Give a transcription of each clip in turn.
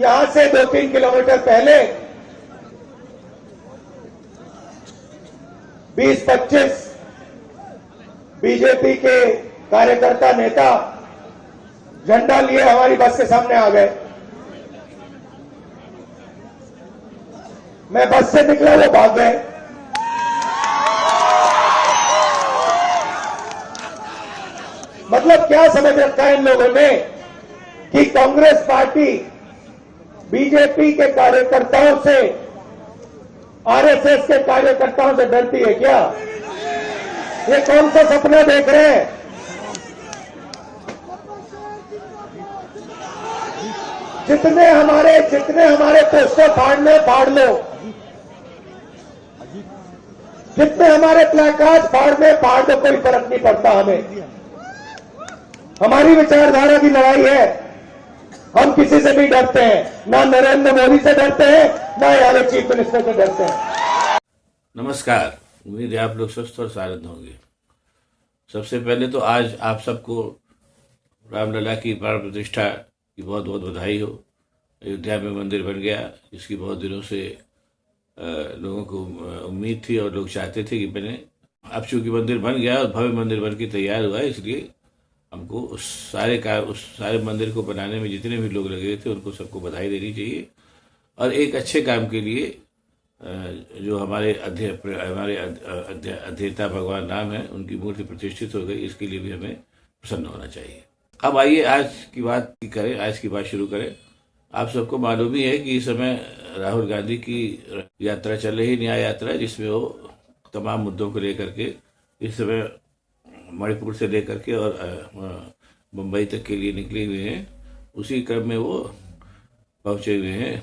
यहां से 2-3 किलोमीटर पहले 20-25 बीजेपी के कार्यकर्ता नेता झंडा लिए हमारी बस के सामने आ गए। मैं बस से निकला, वो भाग गए। मतलब क्या समझ रखा है इन लोगों ने कि कांग्रेस पार्टी बीजेपी के कार्यकर्ताओं से, आरएसएस के कार्यकर्ताओं से डरती है क्या? ये कौन सा सपना देख रहे हैं? जितने हमारे पोस्टर फाड़ने फाड़ लो, जितने हमारे प्लेकार्ड फाड़ने फाड़ दो, कोई फर्क नहीं पड़ता हमें। हमारी विचारधारा की लड़ाई है। हम किसी से नहीं डरते हैं, ना नरेंद्र मोदी से डरते हैं, ना यहाँ चीफ मिनिस्टर से डरते हैं। नमस्कार, उम्मीद है आप लोग स्वस्थ और शांत होंगे। सबसे पहले तो आज आप सबको रामलला की प्राण प्रतिष्ठा की बहुत बहुत बधाई हो। अयोध्या में मंदिर बन गया, इसकी बहुत दिनों से लोगों को उम्मीद थी और लोग चाहते थे कि बने। अब चूंकि मंदिर बन गया और भव्य मंदिर बन के तैयार हुआ है, इसलिए हमको उस सारे मंदिर को बनाने में जितने भी लोग लगे थे उनको सबको बधाई देनी चाहिए। और एक अच्छे काम के लिए जो हमारे अध्येता भगवान राम है, उनकी मूर्ति प्रतिष्ठित हो गई, इसके लिए भी हमें प्रसन्न होना चाहिए। अब आइए आज की बात शुरू करें। आप सबको मालूम ही है कि इस समय राहुल गांधी की यात्रा चल रही, न्याय यात्रा, जिसमें वो तमाम मुद्दों को लेकर के इस समय मणिपुर से लेकर के और मुंबई तक के लिए निकले हुए हैं। उसी क्रम में वो पहुंचे हुए हैं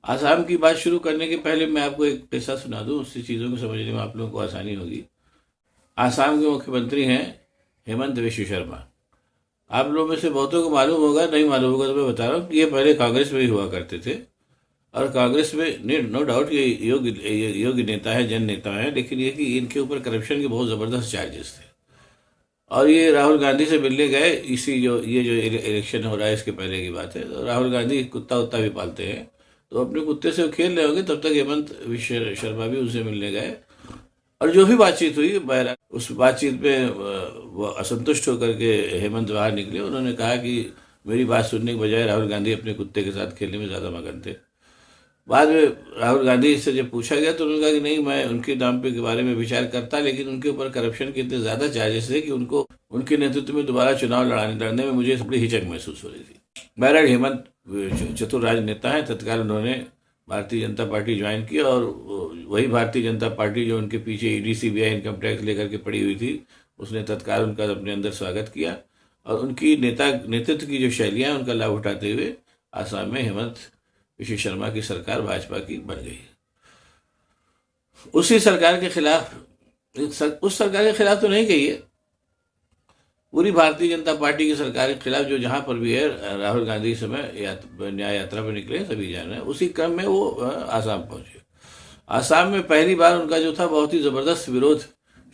आसाम की बात शुरू करने के पहले मैं आपको एक किस्सा सुना दूं, उससे चीज़ों को समझने में आप लोगों को आसानी होगी। आसाम के मुख्यमंत्री हैं हेमंत विश्व शर्मा। आप लोगों में से बहुतों को मालूम होगा, नहीं मालूम होगा तो मैं बता रहा हूँ कि ये पहले कांग्रेस में ही हुआ करते थे और कांग्रेस में नो डाउट ये योग्य नेता है, जन नेता है, लेकिन ये कि इनके ऊपर करप्शन के बहुत ज़बरदस्त चार्जेस थे। और ये राहुल गांधी से मिलने गए, ये जो इलेक्शन हो रहा है इसके पहले की बात है। तो राहुल गांधी कुत्ता भी पालते हैं, तो अपने कुत्ते से वो खेल रहे होंगे, तब तक हेमंत विश्व शर्मा भी उनसे मिलने गए। और जो भी बातचीत हुई, उस बातचीत में वो असंतुष्ट होकर के हेमंत बाहर निकले। उन्होंने कहा कि मेरी बात सुनने के बजाय राहुल गांधी अपने कुत्ते के साथ खेलने में ज़्यादा मगन थे। बाद में राहुल गांधी से जब पूछा गया तो उन्होंने कहा कि नहीं, मैं उनके नाम पे के बारे में विचार करता, लेकिन उनके ऊपर करप्शन के इतने ज़्यादा चार्जेस थे कि उनको उनके नेतृत्व में दोबारा चुनाव लड़ने में मुझे बड़ी हिचक महसूस हो रही थी। बहरहाल हेमंत चतुर राजनेता है। तत्काल उन्होंने भारतीय जनता पार्टी ज्वाइन की और वही भारतीय जनता पार्टी जो उनके पीछे ईडी सीबीआई इनकम टैक्स लेकर के पड़ी हुई थी, उसने तत्काल उनका अपने अंदर स्वागत किया और उनकी नेतृत्व की जो शैलियाँ हैं उनका लाभ उठाते हुए आसाम में हेमंत विश्व शर्मा की सरकार भाजपा की बन गई। उस सरकार के खिलाफ तो नहीं कही है, पूरी भारतीय जनता पार्टी की सरकार के खिलाफ जो जहां पर भी है। राहुल गांधी इस समय न्याय यात्रा पर निकले, सभी जान रहे हैं। उसी क्रम में वो आसाम पहुंचे। आसाम में पहली बार उनका जो था बहुत ही ज़बरदस्त विरोध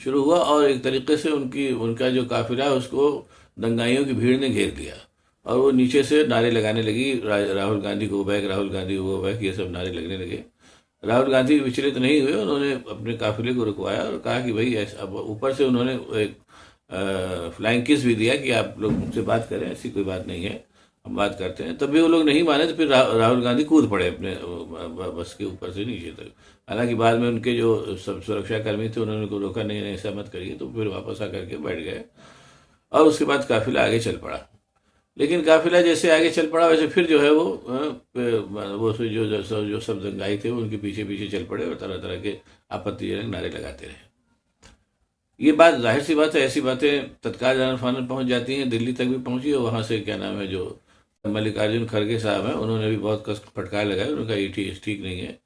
शुरू हुआ और एक तरीके से उनका जो काफिला है उसको दंगाइयों की भीड़ ने घेर लिया और वो नीचे से नारे लगाने लगी, Rahul Gandhi go back, Rahul Gandhi go back, ये सब नारे लगने लगे। राहुल गांधी विचलित नहीं हुए, उन्होंने अपने काफिले को रुकवाया और कहा कि भाई ऐसा। अब ऊपर से उन्होंने एक फ्लाइंग किस भी दिया कि आप लोग मुझसे बात करें, ऐसी कोई बात नहीं है, हम बात करते हैं। तब भी वो लोग नहीं माने तो फिर राहुल गांधी कूद पड़े अपने बस के ऊपर से नीचे तक। हालांकि बाद में उनके जो सब सुरक्षा कर्मी थे उन्होंने उनको रोका, नहीं ऐसा मत करिए, तो फिर वापस आकर के बैठ गए और उसके बाद काफिला आगे चल पड़ा। लेकिन काफिला जैसे आगे चल पड़ा वैसे फिर जो है वो जो सब दंगाई थे वो उनके पीछे पीछे चल पड़े और तरह तरह के आपत्तिजनक नारे लगाते रहे। ये बात जाहिर सी बात है, ऐसी बातें तत्काल जानन फानन पहुंच जाती हैं, दिल्ली तक भी पहुंची और वहां से क्या नाम है जो मल्लिकार्जुन खड़गे साहब हैं, उन्होंने भी बहुत कस फटकार लगाया। उनका ये ठीक नहीं है,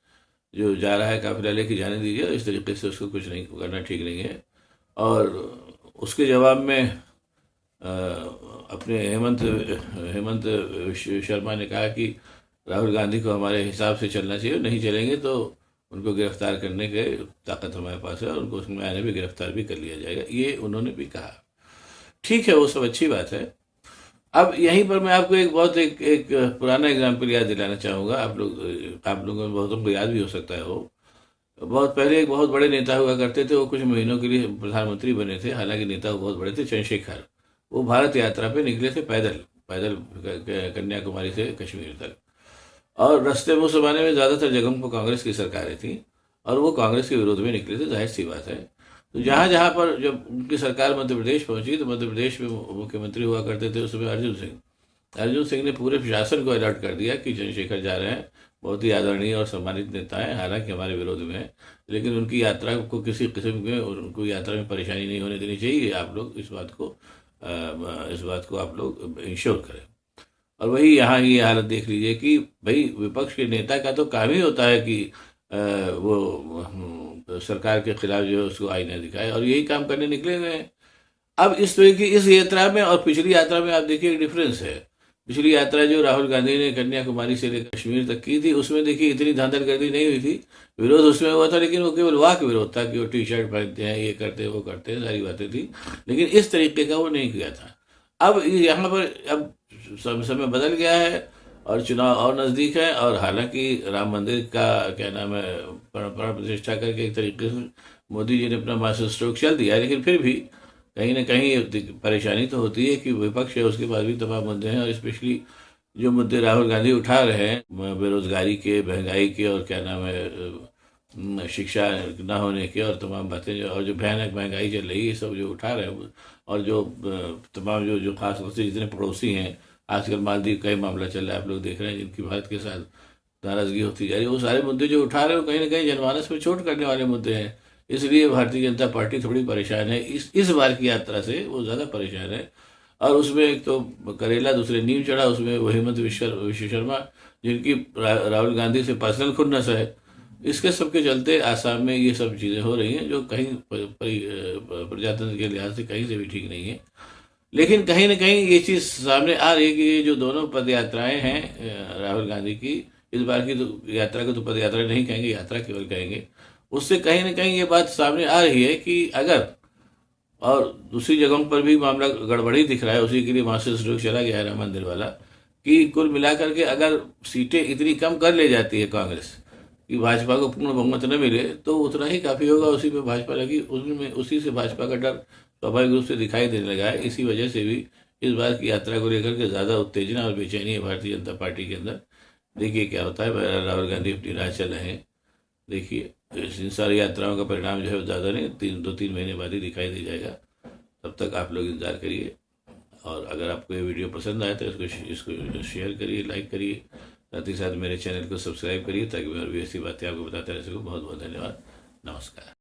जो जा रहा है काफिला लेके जाने दीजिए, इस तरीके से उसको कुछ नहीं करना ठीक नहीं है। और उसके जवाब में अपने हेमंत विश्व शर्मा ने कहा कि राहुल गांधी को हमारे हिसाब से चलना चाहिए, नहीं चलेंगे तो उनको गिरफ्तार करने के ताकत हमारे पास है और उनको उसमें आने भी गिरफ्तार भी कर लिया जाएगा, ये उन्होंने भी कहा। ठीक है, वो सब अच्छी बात है। अब यहीं पर मैं आपको एक पुराना एग्जाम्पल याद दिलाना चाहूँगा। आप लोगों में बहुतों को याद भी हो सकता है। वो बहुत पहले एक बहुत बड़े नेता हुआ करते थे, वो कुछ महीनों के लिए प्रधानमंत्री बने थे, हालांकि नेता वो बहुत बड़े थे, चंद्रशेखर। वो भारत यात्रा पे निकले थे पैदल पैदल कन्याकुमारी से कश्मीर तक। और रास्ते में उस जमाने में ज़्यादातर जगहों पर कांग्रेस की सरकारें थी और वो कांग्रेस के विरोध में निकले थे, जाहिर सी बात है। तो जहाँ जहाँ पर जब उनकी सरकार मध्य प्रदेश पहुंची तो मध्य प्रदेश में मुख्यमंत्री हुआ करते थे उस समय अर्जुन सिंह ने पूरे प्रशासन को अलर्ट कर दिया कि चंद्रशेखर जा रहे हैं, बहुत ही आदरणीय और सम्मानित नेता हैं, हालांकि हमारे विरोध में है, लेकिन उनकी यात्रा को किसी किस्म में उनको यात्रा में परेशानी नहीं होने देनी चाहिए। आप लोग इस बात को आप लोग इंश्योर करें। और वही यहाँ ये हालत देख लीजिए कि भाई विपक्ष के नेता का तो काम ही होता है कि वो सरकार के खिलाफ जो है उसको आईना दिखाए, और यही काम करने निकले हुए हैं। अब इस तरह की इस यात्रा में और पिछली यात्रा में आप देखिए एक डिफरेंस है। पिछली यात्रा जो राहुल गांधी ने कन्याकुमारी से लेकर कश्मीर तक की थी, उसमें देखिए इतनी धांधलगर्दी नहीं हुई थी, विरोध उसमें हुआ था, लेकिन वो केवल वाक विरोध था कि वो टी शर्ट पहनते हैं, ये करते हैं, वो करते हैं, सारी बातें थी, लेकिन इस तरीके का वो नहीं किया था। अब यहाँ पर अब समय बदल गया है और चुनाव और नज़दीक है, और हालांकि राम मंदिर का क्या नाम है प्राण प्रतिष्ठा करके एक तरीके से मोदी जी ने अपना मास्टर स्ट्रोक चल दिया, लेकिन फिर भी कहीं ना कहीं परेशानी तो होती है कि विपक्ष है, उसके पास भी तमाम मुद्दे हैं, और स्पेशली जो मुद्दे राहुल गांधी उठा रहे हैं बेरोजगारी के, महंगाई के, और क्या नाम है शिक्षा ना होने के, और तमाम बातें जो, और जो भयानक महंगाई चल रही है, सब जो उठा रहे हैं, और जो तमाम जो खास तौर से जितने पड़ोसी हैं, आजकल मालदीव का ही मामला चल रहा है, आप लोग देख रहे हैं, जिनकी भारत के साथ नाराजगी होती जा रही है, वो सारे मुद्दे जो उठा रहे हो कहीं ना कहीं जनमानस में चोट करने वाले मुद्दे हैं। इसलिए भारतीय जनता पार्टी थोड़ी परेशान है इस बार की यात्रा से, वो ज़्यादा परेशान है। और उसमें एक तो करेला, दूसरे नीम चढ़ा, उसमें वो हेमंत विश्व शर्मा, जिनकी राहुल गांधी से पर्सनल खुन्नस है, इसके सबके चलते आसाम में ये सब चीज़ें हो रही हैं जो कहीं प्रजातंत्र के लिहाज से कहीं से भी ठीक नहीं है। लेकिन कहीं ना कहीं ये चीज़ सामने आ रही है कि ये जो दोनों पद यात्राएं हैं राहुल गांधी की, इस बार की तो यात्रा को तो पद यात्रा नहीं कहेंगे, यात्रा केवल कहेंगे, उससे कहीं ना कहीं ये बात सामने आ रही है कि अगर, और दूसरी जगहों पर भी मामला गड़बड़ी दिख रहा है, उसी के लिए मास्टर स्ट्रोक चला गया है राम मंदिर वाला, कि कुल मिलाकर के अगर सीटें इतनी कम कर ले जाती है कांग्रेस कि भाजपा को पूर्ण बहुमत न मिले, तो उतना ही काफ़ी होगा, उसी पे भाजपा लगी, उसी से भाजपा का डर स्वाभाविक रूप से दिखाई देने लगा है। इसी वजह से भी इस बार की यात्रा को लेकर के ज़्यादा उत्तेजना और बेचैनी है भारतीय जनता पार्टी के अंदर। देखिए क्या होता है। राहुल गांधी अपनी राह चल रहे हैं, देखिए इन सारी यात्राओं का परिणाम जो है ज़्यादा नहीं, 2-3 महीने बाद ही दिखाई दे जाएगा। तब तक आप लोग इंतजार करिए, और अगर आपको ये वीडियो पसंद आए तो इसको शेयर करिए, लाइक करिए, साथ ही साथ मेरे चैनल को सब्सक्राइब करिए, ताकि मैं और भी ऐसी बातें आपको बताते रह सकूँ। बहुत बहुत धन्यवाद, नमस्कार।